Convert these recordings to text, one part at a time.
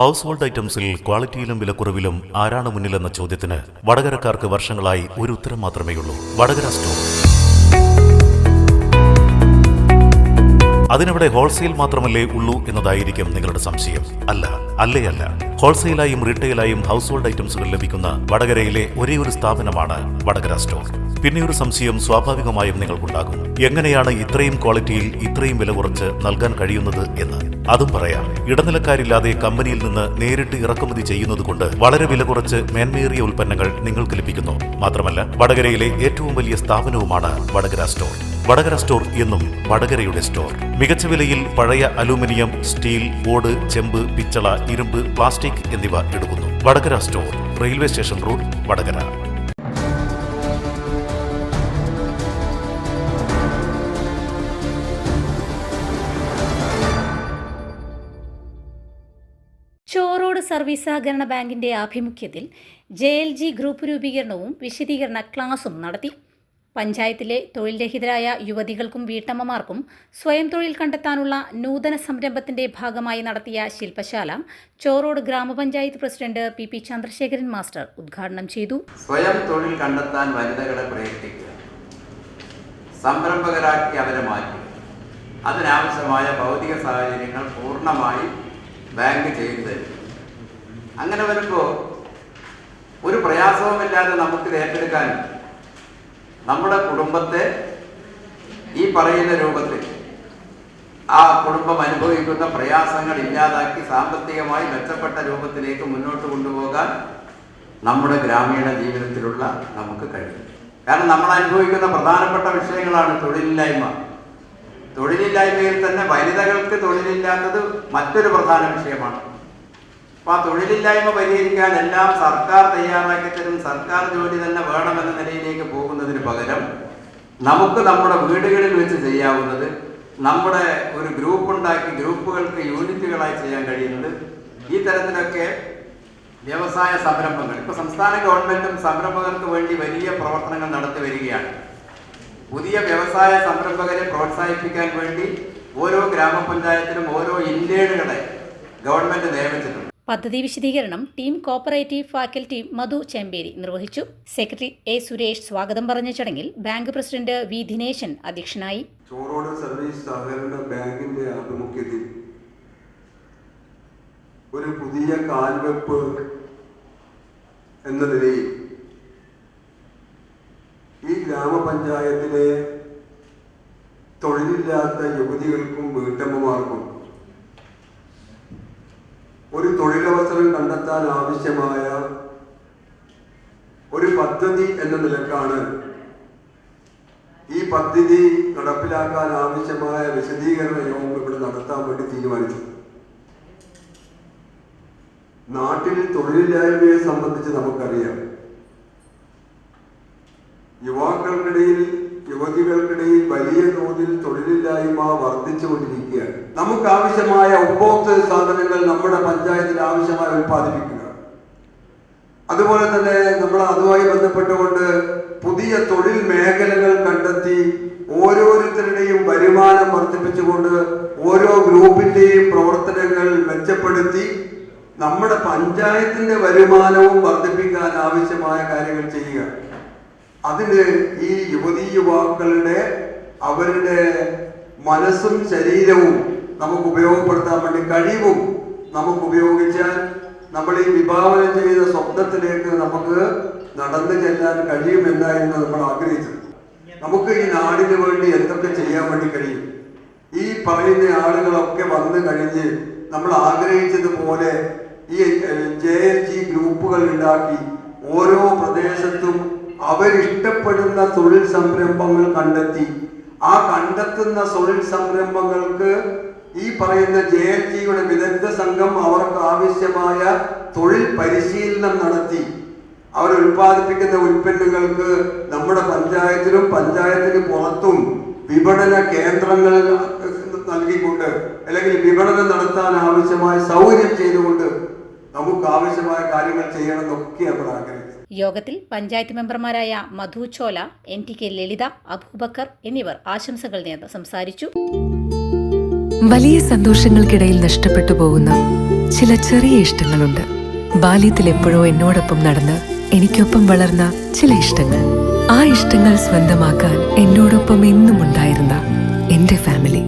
House hold ഐറ്റംസിൽ ക്വാളിറ്റിയിലും വിലക്കുറവിലും ആരാണ് മുന്നിലെന്ന ചോദ്യത്തിന് വടകരക്കാർക്ക് വർഷങ്ങളായി ഒരു ഉത്തരം മാത്രമേയുള്ളൂ: വടകര സ്റ്റോർ. അതിനവിടെ ഹോൾസെയിൽ മാത്രമല്ലേ ഉള്ളൂ എന്നതായിരിക്കും നിങ്ങളുടെ സംശയം. അല്ല. ഹോൾസെയിലായും റീറ്റെയിലായും ഹൗസ് ഹോൾഡ് ഐറ്റംസുകൾ ലഭിക്കുന്ന വടകരയിലെ ഒരേ ഒരു സ്ഥാപനമാണ് വടകര സ്റ്റോർ. പിന്നെ ഒരു സംശയം സ്വാഭാവികമായും നിങ്ങൾക്കുണ്ടാകും: എങ്ങനെയാണ് ഇത്രയും ക്വാളിറ്റിയിൽ ഇത്രയും വില കുറച്ച് നൽകാൻ കഴിയുന്നത് എന്ന്. അതും പറയാം. ഇടനിലക്കാരില്ലാതെ കമ്പനിയിൽ നിന്ന് നേരിട്ട് ഇറക്കുമതി ചെയ്യുന്നതുകൊണ്ട് വളരെ വില കുറച്ച് മേന്മയേറിയ ഉൽപ്പന്നങ്ങൾ നിങ്ങൾക്ക് ലഭിക്കുന്നു. മാത്രമല്ല, വടകരയിലെ ഏറ്റവും വലിയ സ്ഥാപനവുമാണ് വടകര സ്റ്റോർ. വടകര സ്റ്റോർ എന്നും വടകരയുടെ സ്റ്റോർ. മികച്ച വിലയിൽ പഴയ അലൂമിനിയം, സ്റ്റീൽ, ഓട്, ചെമ്പ്, പിച്ചള, ഇരുമ്പ്, പ്ലാസ്റ്റിക് എന്നിവ എടുക്കുന്നു. Vadakara store, railway station road, Vadakara. Chorode service സഹകരണ ബാങ്കിന്റെ ആഭിമുഖ്യത്തിൽ JLG ഗ്രൂപ്പ് രൂപീകരണവും വിശദീകരണ ക്ലാസും നടത്തി. പഞ്ചായത്തിലെ തൊഴിൽ രഹിതരായ യുവതികൾക്കും വീട്ടമ്മമാർക്കും സ്വയം തൊഴിൽ കണ്ടെത്താനുള്ള നൂതന സംരംഭത്തിന്റെ ഭാഗമായി നടത്തിയ ശില്പശാല ചോറോഡ് ഗ്രാമപഞ്ചായത്ത് പ്രസിഡന്റ് PP ചന്ദ്രശേഖരൻ മാസ്റ്റർ ഉദ്ഘാടനം ചെയ്തു. സ്വയം തൊഴിൽ കണ്ടെത്താൻ വനിതകളെ പ്രയത്നിക്കുക, സംരംഭകരാക്കി അവരെ മാറ്റുക, അതിനാവശ്യമായ ഭൗതിക സാഹചര്യങ്ങൾ പൂർണ്ണമായി ബാങ്ക് ചെയ്തു തരും. അങ്ങനെ വരുമ്പോൾ ഒരു പ്രയാസവുമില്ലാതെ നമുക്കിത് ഏറ്റെടുക്കാൻ നമ്മുടെ കുടുംബത്തെ ഈ പറയുന്ന രൂപത്തിൽ ആ കുടുംബം അനുഭവിക്കുന്ന പ്രയാസങ്ങൾ ഇല്ലാതാക്കി സാമ്പത്തികമായി മെച്ചപ്പെട്ട രൂപത്തിലേക്ക് മുന്നോട്ട് കൊണ്ടുപോകാൻ നമ്മുടെ ഗ്രാമീണ ജീവിതത്തിലുള്ള നമുക്ക് കഴിയും. കാരണം നമ്മൾ അനുഭവിക്കുന്ന പ്രധാനപ്പെട്ട വിഷയങ്ങളാണ് തൊഴിലില്ലായ്മ. തൊഴിലില്ലായ്മയിൽ തന്നെ വനിതകൾക്ക് തൊഴിലില്ലാത്തത് മറ്റൊരു പ്രധാന വിഷയമാണ്. അപ്പോൾ ആ തൊഴിലില്ലായ്മ പരിഹരിക്കാൻ എല്ലാം സർക്കാർ തയ്യാറാക്കി തരും, സർക്കാർ ജോലി തന്നെ വേണമെന്ന നിലയിലേക്ക് പോകുന്നതിന് പകരം നമുക്ക് നമ്മുടെ വീടുകളിൽ വെച്ച് ചെയ്യാവുന്നത്, നമ്മുടെ ഒരു ഗ്രൂപ്പ് ഉണ്ടാക്കി ഗ്രൂപ്പുകൾക്ക് യൂണിറ്റുകളായി ചെയ്യാൻ കഴിയുന്നത്, ഈ തരത്തിലൊക്കെ വ്യവസായ സംരംഭങ്ങൾ ഇപ്പോൾ സംസ്ഥാന ഗവൺമെൻറ്റും സംരംഭകർക്ക് വേണ്ടി വലിയ പ്രവർത്തനങ്ങൾ നടത്തി വരികയാണ്. പുതിയ വ്യവസായ സംരംഭകരെ പ്രോത്സാഹിപ്പിക്കാൻ വേണ്ടി ഓരോ ഗ്രാമപഞ്ചായത്തിലും ഓരോ ഇന്റേണുകളെ ഗവൺമെന്റ് നിയമിച്ചിട്ടുണ്ട്. പദ്ധതി വിശദീകരണം ടീം കോപ്പറേറ്റീവ് ഫാക്കൽറ്റി മധു ചെമ്പേരി നിർവഹിച്ചു. Secretary A. സുരേഷ് സ്വാഗതം പറഞ്ഞ ചടങ്ങിൽ ബാങ്ക് പ്രസിഡന്റ് V. ദിനേശൻ അധ്യക്ഷനായി. ചോറോഡ് സർവീസ് സഹകരണ ബാങ്കിന്റെ ആഭിമുഖ്യത്തിൽ ഒരു പുതിയ കാൽവെപ്പ് എന്ന നിലയിൽ ഈ ഗ്രാമപഞ്ചായത്തിലെ തൊഴിലില്ലാത്ത യുവതികൾക്കും വീട്ടമ്മമാർക്കും ഒരു തൊഴിലവസരം കണ്ടെത്താൻ ആവശ്യമായ ഒരു പദ്ധതി എന്ന നിലക്കാണ് ഈ പദ്ധതി നടപ്പിലാക്കാൻ ആവശ്യമായ വിശദീകരണ യോഗം ഇവിടെ നടത്താൻ വേണ്ടി തീരുമാനിച്ചു. നാട്ടിൽ തൊഴിലില്ലായ്മയെ സംബന്ധിച്ച് നമുക്കറിയാം. യുവതികൾക്കിടയിൽ വലിയ തോതിൽ തൊഴിലില്ലായ്മ വർദ്ധിച്ചുകൊണ്ടിരിക്കുകയാണ്. നമുക്ക് ആവശ്യമായ ഉപഭോക്തൃ സാധനങ്ങൾ നമ്മുടെ പഞ്ചായത്തിൽ ആവശ്യമായി ഉൽപ്പാദിപ്പിക്കുക, അതുപോലെ തന്നെ നമ്മൾ അതുമായി ബന്ധപ്പെട്ടുകൊണ്ട് പുതിയ തൊഴിൽ മേഖലകൾ കണ്ടെത്തി ഓരോരുത്തരുടെയും വരുമാനം വർദ്ധിപ്പിച്ചുകൊണ്ട് ഓരോ ഗ്രൂപ്പിന്റെയും പ്രവർത്തനങ്ങൾ മെച്ചപ്പെടുത്തി നമ്മുടെ പഞ്ചായത്തിന്റെ വരുമാനവും വർദ്ധിപ്പിക്കാൻ ആവശ്യമായ കാര്യങ്ങൾ ചെയ്യുക. അതിന് ഈ യുവാക്കളുടെ അവരുടെ മനസ്സും ശരീരവും നമുക്ക് ഉപയോഗപ്പെടുത്താൻ വേണ്ടി കഴിവും നമുക്ക് ഉപയോഗിച്ചാൽ നമ്മൾ ഈ വിഭാവനം ചെയ്ത സ്വപ്നത്തിലേക്ക് നമുക്ക് നടന്നു ചെല്ലാൻ കഴിയുമെന്നായിരുന്നു നമ്മൾ ആഗ്രഹിച്ചത്. നമുക്ക് ഈ നാടിന് വേണ്ടി എന്തൊക്കെ ചെയ്യാൻ വേണ്ടി കഴിയും? ഈ പറയുന്ന ആളുകളൊക്കെ വന്നു കഴിഞ്ഞ് നമ്മൾ ആഗ്രഹിച്ചതുപോലെ ഈ JLG ഗ്രൂപ്പുകൾ ഉണ്ടാക്കി ഓരോ പ്രദേശത്തും അവരിഷ്ടപ്പെടുന്ന തൊഴിൽ സംരംഭങ്ങൾ കണ്ടെത്തി ആ കണ്ടെത്തുന്ന തൊഴിൽ സംരംഭങ്ങൾക്ക് ഈ പറയുന്ന JLGയുടെ വിദഗ്ധ സംഘം അവർക്ക് ആവശ്യമായ തൊഴിൽ പരിശീലനം നടത്തി അവർ ഉൽപ്പാദിപ്പിക്കുന്ന ഉൽപ്പന്നങ്ങൾക്ക് നമ്മുടെ പഞ്ചായത്തിലും പഞ്ചായത്തിന് പുറത്തും വിപണന കേന്ദ്രങ്ങൾ നൽകിക്കൊണ്ട് അല്ലെങ്കിൽ വിപണനം നടത്താൻ ആവശ്യമായ സൗകര്യം ചെയ്തുകൊണ്ട് നമുക്ക് ആവശ്യമായ കാര്യങ്ങൾ ചെയ്യണമെന്നൊക്കെ നമ്മൾ ആഗ്രഹിച്ചു. യോഗത്തിൽ പഞ്ചായത്ത് മെമ്പർമാരായ മധു ചോല, NTK ലളിത, അബൂബക്കർ എന്നിവർ ആശംസകൾ നേർന്ന് സംസാരിച്ചു. വലിയ സന്തോഷങ്ങൾക്കിടയിൽ നഷ്ടപ്പെട്ടു പോകുന്ന ചില ചെറിയ ഇഷ്ടങ്ങളുണ്ട്. ബാല്യത്തിൽ എപ്പോഴോ എന്നോടൊപ്പം നടന്ന് എനിക്കൊപ്പം വളർന്ന ചില ഇഷ്ടങ്ങൾ. ആ ഇഷ്ടങ്ങൾ സ്വന്തമാക്കാൻ എന്നോടൊപ്പം എന്നും ഉണ്ടായിരുന്ന എന്റെ ഫാമിലി.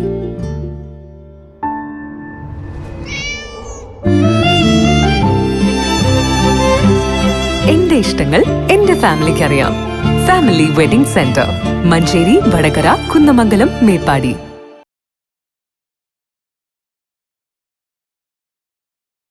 എന്റെ ഇഷ്ടങ്ങൾ എന്റെ ഫാമിലിക്ക് അറിയാം. Family wedding centre, Manjeri, Vadakara, Kunnamangalam, Meppadi.